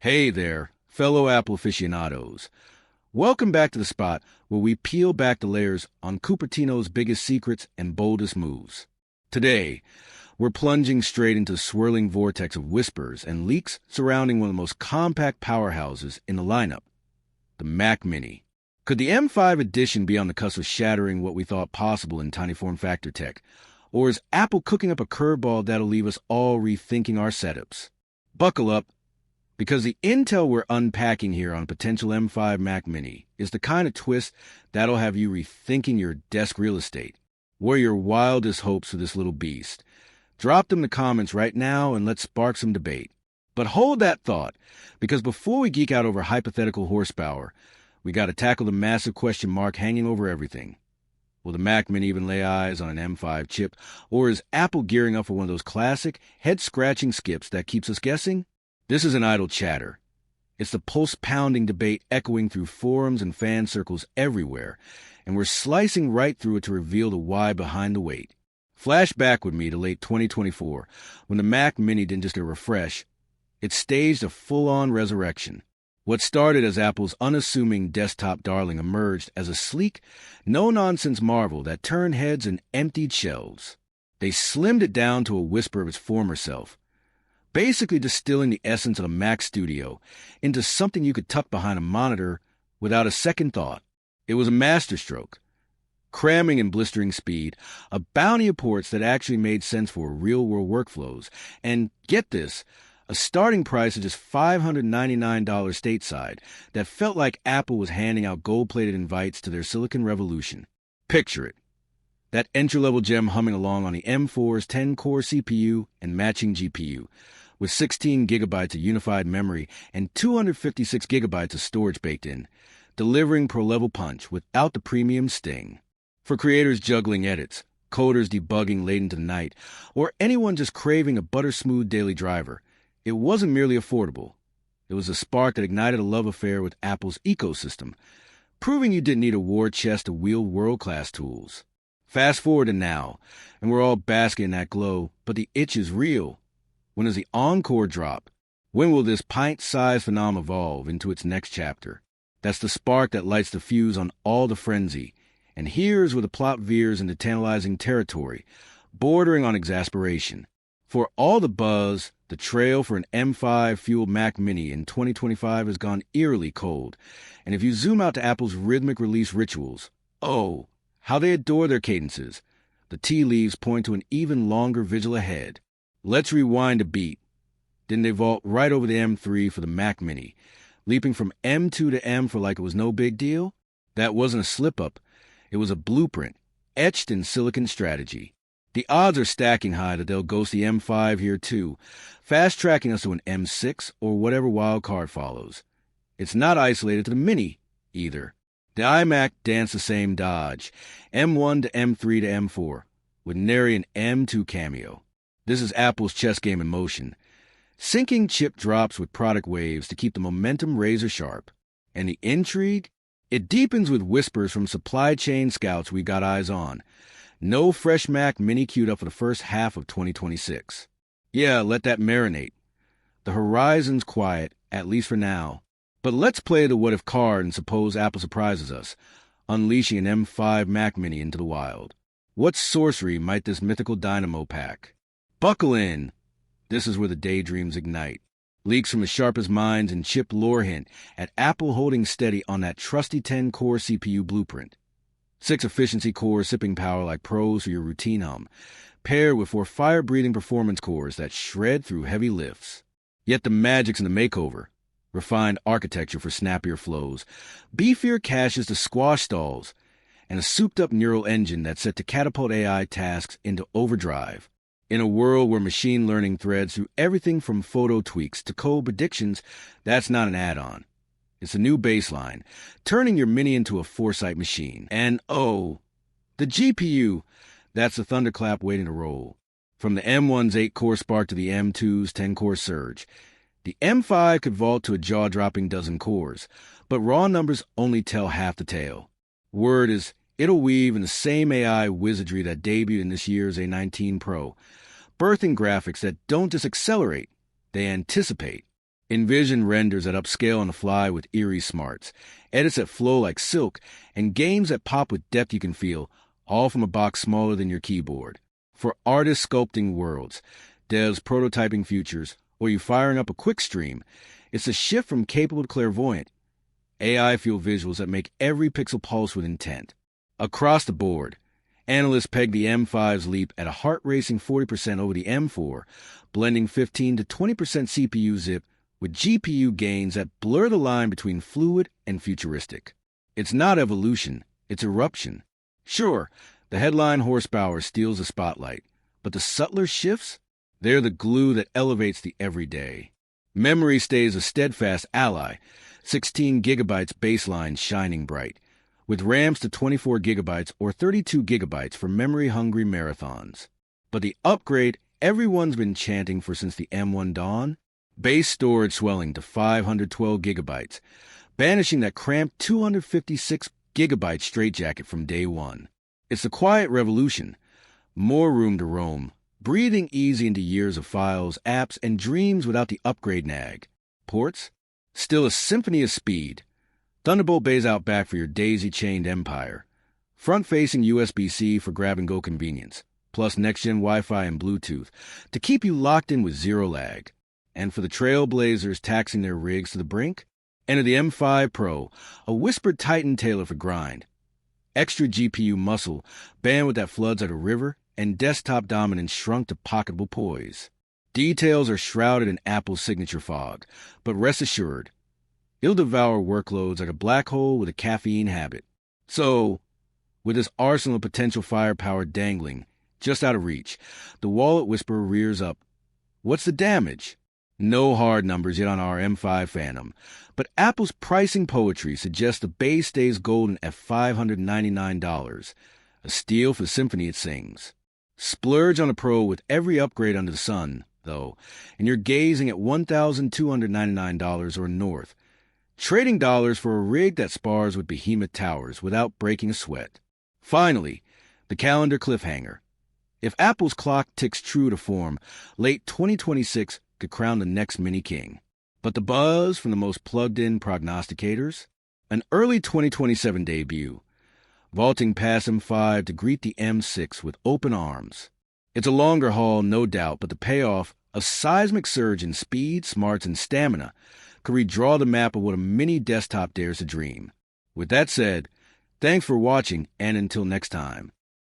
Hey there, fellow Apple aficionados. Welcome back to the spot where we peel back the layers on Cupertino's biggest secrets and boldest moves. Today, we're plunging straight into the swirling vortex of whispers and leaks surrounding one of the most compact powerhouses in the lineup, the Mac Mini. Could the M5 edition be on the cusp of shattering what we thought possible in tiny form factor tech? Or is Apple cooking up a curveball that'll leave us all rethinking our setups? Buckle up, because the intel we're unpacking here on a potential M5 Mac Mini is the kind of twist that'll have you rethinking your desk real estate. What are your wildest hopes for this little beast? Drop them in the comments right now and let's spark some debate. But hold that thought, because before we geek out over hypothetical horsepower, we got to tackle the massive question mark hanging over everything. Will the Mac Mini even lay eyes on an M5 chip, or is Apple gearing up for one of those classic, head-scratching skips that keeps us guessing? This isn't idle chatter. It's the pulse-pounding debate echoing through forums and fan circles everywhere, and we're slicing right through it to reveal the why behind the wait. Flash back with me to late 2024, when the Mac Mini didn't just get a refresh, it staged a full-on resurrection. What started as Apple's unassuming desktop darling emerged as a sleek, no-nonsense marvel that turned heads and emptied shelves. They slimmed it down to a whisper of its former self, basically distilling the essence of the Mac Studio into something you could tuck behind a monitor without a second thought. It was a masterstroke, cramming in blistering speed, a bounty of ports that actually made sense for real-world workflows, and, get this, a starting price of just $599 stateside that felt like Apple was handing out gold-plated invites to their Silicon Revolution. Picture it. That entry-level gem humming along on the M4's 10-core CPU and matching GPU, with 16 gigabytes of unified memory and 256 gigabytes of storage baked in, delivering pro-level punch without the premium sting. For creators juggling edits, coders debugging late into the night, or anyone just craving a butter-smooth daily driver, it wasn't merely affordable. It was a spark that ignited a love affair with Apple's ecosystem, proving you didn't need a war chest to wield world-class tools. Fast forward to now, and we're all basking in that glow, but the itch is real. When does the Encore drop? When will this pint-sized phenomenon evolve into its next chapter? That's the spark that lights the fuse on all the frenzy, and here's where the plot veers into tantalizing territory, bordering on exasperation. For all the buzz, the trail for an M5-fueled Mac Mini in 2025 has gone eerily cold, and if you zoom out to Apple's rhythmic release rituals, oh, how they adore their cadences. The tea leaves point to an even longer vigil ahead. Let's rewind a beat. Then they vault right over the M3 for the Mac Mini, leaping from M2 to M for like it was no big deal? That wasn't a slip-up. It was a blueprint, etched in silicon strategy. The odds are stacking high that they'll ghost the M5 here too, fast-tracking us to an M6 or whatever wild card follows. It's not isolated to the Mini, either. The iMac danced the same dodge, M1 to M3 to M4, with nary an M2 cameo. This is Apple's chess game in motion, syncing chip drops with product waves to keep the momentum razor sharp. And the intrigue? It deepens with whispers from supply chain scouts we got eyes on. No fresh Mac Mini queued up for the first half of 2026. Yeah, let that marinate. The horizon's quiet, at least for now. But let's play the what-if card and suppose Apple surprises us, unleashing an M5 Mac Mini into the wild. What sorcery might this mythical dynamo pack? Buckle in. This is where the daydreams ignite. Leaks from the sharpest minds and chip lore hint at Apple holding steady on that trusty 10-core CPU blueprint. 6 efficiency cores sipping power like pros for your routine hum, paired with 4 fire-breathing performance cores that shred through heavy lifts. Yet the magic's in the makeover. Refined architecture for snappier flows, beefier caches to squash stalls, and a souped-up neural engine that's set to catapult AI tasks into overdrive. In a world where machine learning threads through everything from photo tweaks to code predictions, that's not an add-on. It's a new baseline, turning your Mini into a foresight machine. And oh, the GPU, that's the thunderclap waiting to roll. From the M1's 8-core Spark to the M2's 10-core Surge, the M5 could vault to a jaw-dropping dozen cores, but raw numbers only tell half the tale. Word is, it'll weave in the same AI wizardry that debuted in this year's A19 Pro, birthing graphics that don't just accelerate, they anticipate. Envision renders that upscale on the fly with eerie smarts, edits that flow like silk, and games that pop with depth you can feel, all from a box smaller than your keyboard. For artists sculpting worlds, devs prototyping futures, or you firing up a quick stream, it's a shift from capable to clairvoyant. AI-fueled visuals that make every pixel pulse with intent. Across the board, analysts peg the M5's leap at a heart-racing 40% over the M4, blending 15 to 20% CPU zip with GPU gains that blur the line between fluid and futuristic. It's not evolution, it's eruption. Sure, the headline horsepower steals the spotlight, but the subtler shifts? They're the glue that elevates the everyday. Memory stays a steadfast ally, 16 gigabytes baseline shining bright, with RAMs to 24 gigabytes or 32 gigabytes for memory-hungry marathons. But the upgrade everyone's been chanting for since the M1 dawn? Base storage swelling to 512 gigabytes, banishing that cramped 256 gigabyte straitjacket from day one. It's the quiet revolution. More room to roam, breathing easy into years of files, apps, and dreams without the upgrade nag. Ports? Still a symphony of speed. Thunderbolt bays out back for your daisy-chained empire. Front-facing USB-C for grab-and-go convenience, plus next-gen Wi-Fi and Bluetooth to keep you locked in with zero lag. And for the trailblazers taxing their rigs to the brink, enter the M5 Pro, a whispered titan tailored for grind. Extra GPU muscle, bandwidth that floods like a river, and desktop dominance shrunk to pocketable poise. Details are shrouded in Apple's signature fog, but rest assured, it'll devour workloads like a black hole with a caffeine habit. So, with this arsenal of potential firepower dangling, just out of reach, the wallet whisperer rears up. What's the damage? No hard numbers yet on our M5 Phantom, but Apple's pricing poetry suggests the base stays golden at $599, a steal for the symphony it sings. Splurge on a Pro with every upgrade under the sun, though, and you're gazing at $1,299 or north, trading dollars for a rig that spars with behemoth towers without breaking a sweat. Finally, the calendar cliffhanger. If Apple's clock ticks true to form, late 2026 could crown the next mini king. But the buzz from the most plugged-in prognosticators? An early 2027 debut, vaulting past M5 to greet the M6 with open arms. It's a longer haul, no doubt, but the payoff, a seismic surge in speed, smarts, and stamina, could redraw the map of what a mini desktop dares to dream. With that said, thanks for watching, and until next time.